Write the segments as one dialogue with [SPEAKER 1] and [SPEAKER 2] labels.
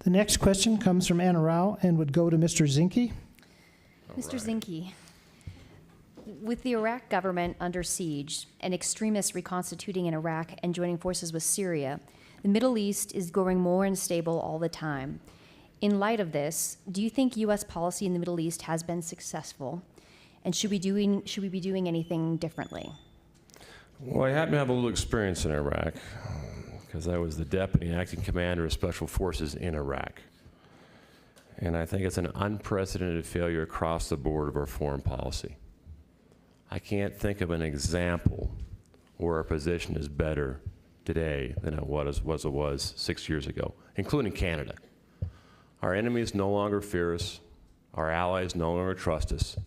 [SPEAKER 1] The next question comes from Anna Rao and would go to Mr. Zinke.
[SPEAKER 2] Mr. Zinke, with the Iraq government under siege and extremists reconstituting in Iraq and joining forces with Syria, the Middle East is growing more unstable all the time. In light of this, do you think U.S. policy in the Middle East has been successful? And should we be doing anything differently?
[SPEAKER 3] Well, I happen to have a little experience in Iraq because I was the deputy acting commander of special forces in Iraq. And I think it's an unprecedented failure across the board of our foreign policy. I can't think of an example where our position is better today than it was 6 years ago, including Canada. Our enemies no longer fear us. Our allies no longer trust us.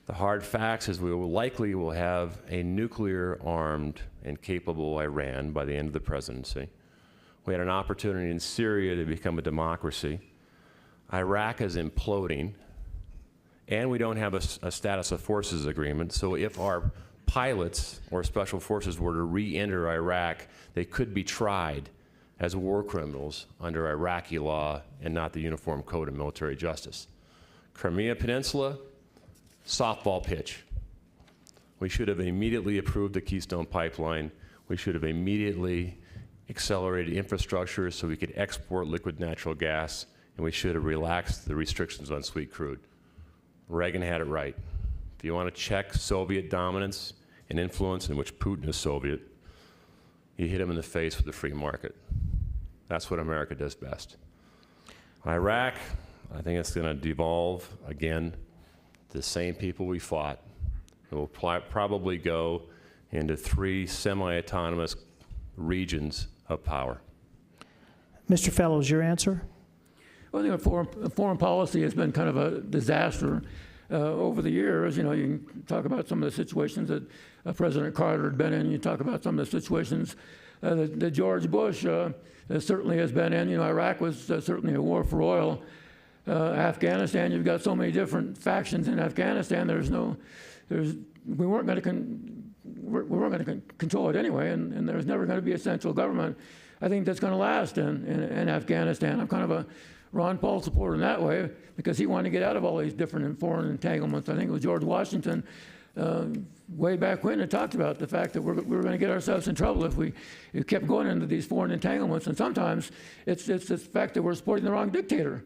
[SPEAKER 3] The hard facts is we will likely have a nuclear-armed and capable Iran by the end of the presidency. We had an opportunity in Syria to become a democracy. Iraq is imploding, and we don't have a status of forces agreement. So if our pilots or special forces were to re-enter Iraq, they could be tried as war criminals under Iraqi law and not the Uniform Code of Military Justice. Crimea Peninsula, softball pitch. We should have immediately approved the Keystone Pipeline. We should have immediately accelerated infrastructure so we could export liquid natural gas, and we should have relaxed the restrictions on sweet crude. Reagan had it right. If you want to check Soviet dominance and influence, in which Putin is Soviet, you hit him in the face with the free market. That's what America does best. Iraq, I think it's going to devolve again. The same people we fought. It will probably go into 3 semi-autonomous regions of power.
[SPEAKER 1] Mr. Fellows, your answer?
[SPEAKER 4] Well, I think foreign policy has been kind of a disaster over the years. You know, you can talk about some of the situations that President Carter had been in. You talk about some of the situations that George Bush certainly has been in. You know, Iraq was certainly a war for oil. Afghanistan, you've got so many different factions in Afghanistan. We weren't going to control it anyway, and there's never going to be a central government, I think, that's going to last in Afghanistan. I'm kind of a Ron Paul supporter in that way because he wanted to get out of all these different foreign entanglements. I think it was George Washington way back when that talked about the fact that we were going to get ourselves in trouble if we kept going into these foreign entanglements. And sometimes it's the fact that we're supporting the wrong dictator.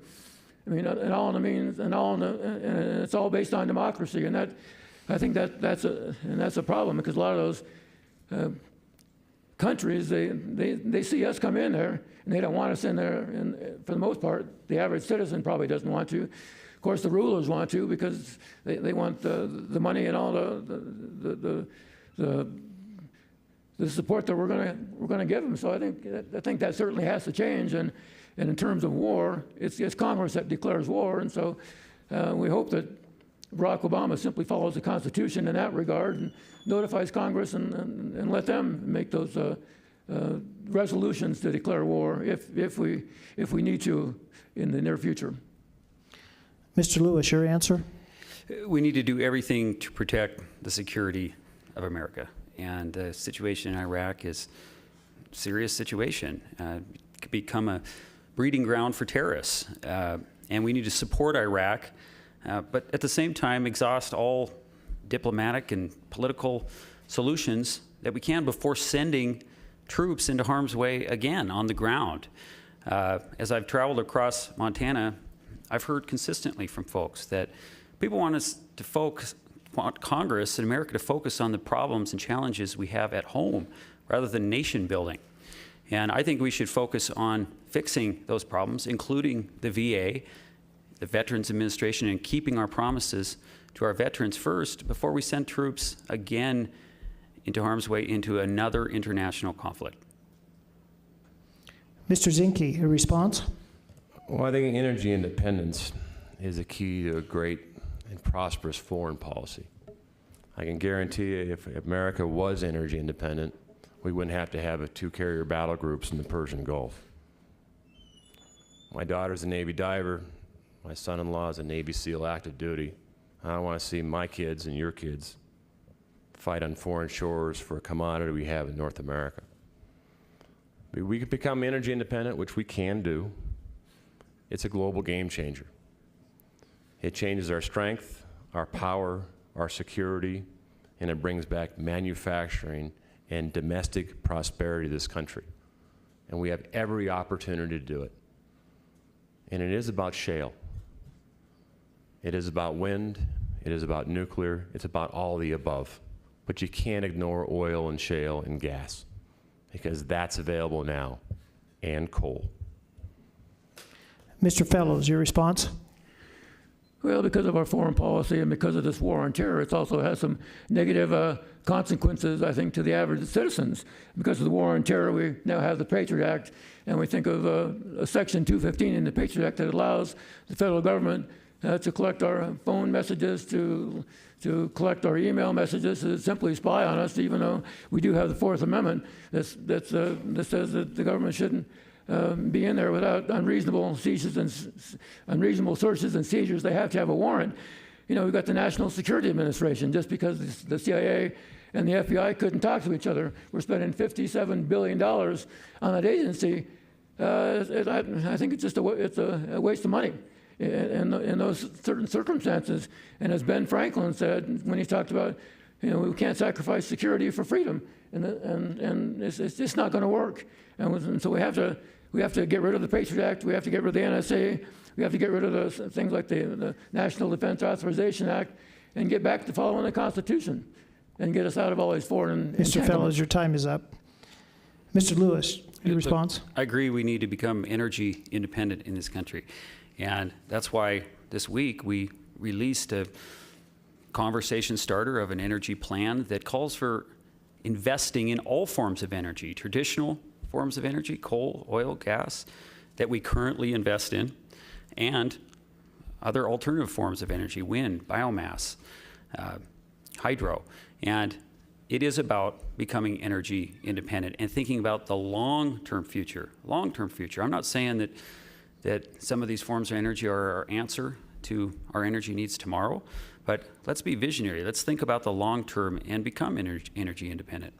[SPEAKER 4] I mean, and it's all based on democracy, and I think that's a problem because a lot of those countries they see us come in there and they don't want us in there. And for the most part, the average citizen probably doesn't want to. Of course, the rulers want to because they want the money and all the support that we're going to give them. So I think that certainly has to change. And in terms of war, it's Congress that declares war, and so we hope that Barack Obama simply follows the Constitution in that regard and notifies Congress and let them make those resolutions to declare war if we need to in the near future.
[SPEAKER 1] Mr. Lewis, your answer?
[SPEAKER 5] We need to do everything to protect the security of America, and the situation in Iraq is a serious situation. It could become a breeding ground for terrorists, and we need to support Iraq, but at the same time exhaust all diplomatic and political solutions that we can before sending troops into harm's way again on the ground. As I've traveled across Montana, I've heard consistently from folks that people want Congress and America to focus on the problems and challenges we have at home rather than nation building. And I think we should focus on fixing those problems, including the VA, the Veterans Administration, and keeping our promises to our veterans first before we send troops again into harm's way into another international conflict.
[SPEAKER 1] Mr. Zinke, a response?
[SPEAKER 3] Well, I think energy independence is a key to a great and prosperous foreign policy. I can guarantee you if America was energy independent, we wouldn't have to have 2-carrier battle groups in the Persian Gulf. My daughter's a Navy diver. My son-in-law is a Navy SEAL active duty. I don't want to see my kids and your kids fight on foreign shores for a commodity we have in North America. We could become energy independent, which we can do. It's a global game changer. It changes our strength, our power, our security, and it brings back manufacturing and domestic prosperity to this country. And we have every opportunity to do it. And it is about shale. It is about wind. It is about nuclear. It's about all the above. But you can't ignore oil and shale and gas, because that's available now, and coal.
[SPEAKER 1] Mr. Fellows, your response?
[SPEAKER 4] Well, because of our foreign policy and because of this war on terror, it also has some negative consequences, I think, to the average citizens. Because of the war on terror, we now have the Patriot Act, and we think of Section 215 in the Patriot Act that allows the federal government to collect our phone messages, to collect our email messages, to simply spy on us, even though we do have the Fourth Amendment that says that the government shouldn't be in there without unreasonable seizures and unreasonable searches and seizures. They have to have a warrant. You know, we've got the National Security Administration. Just because the CIA and the FBI couldn't talk to each other, we're spending $57 billion on that agency. I think it's just a waste of money in those certain circumstances. And as Ben Franklin said when he talked about, you know, we can't sacrifice security for freedom, and it's just not going to work. And so we have to get rid of the Patriot Act. We have to get rid of the NSA. We have to get rid of the things like the National Defense Authorization Act, and get back to following the Constitution, and get us out of all these foreign
[SPEAKER 1] Mr.
[SPEAKER 4] entanglements.
[SPEAKER 1] Fellows, your time is up. Mr. Lewis, your response?
[SPEAKER 5] I agree we need to become energy independent in this country. And that's why this week we released a conversation starter of an energy plan that calls for investing in all forms of energy, traditional forms of energy, coal, oil, gas, that we currently invest in, and other alternative forms of energy, wind, biomass, hydro. And it is about becoming energy independent and thinking about the long-term future. Long-term future. I'm not saying that some of these forms of energy are our answer to our energy needs tomorrow, but let's be visionary. Let's think about the long term and become energy independent.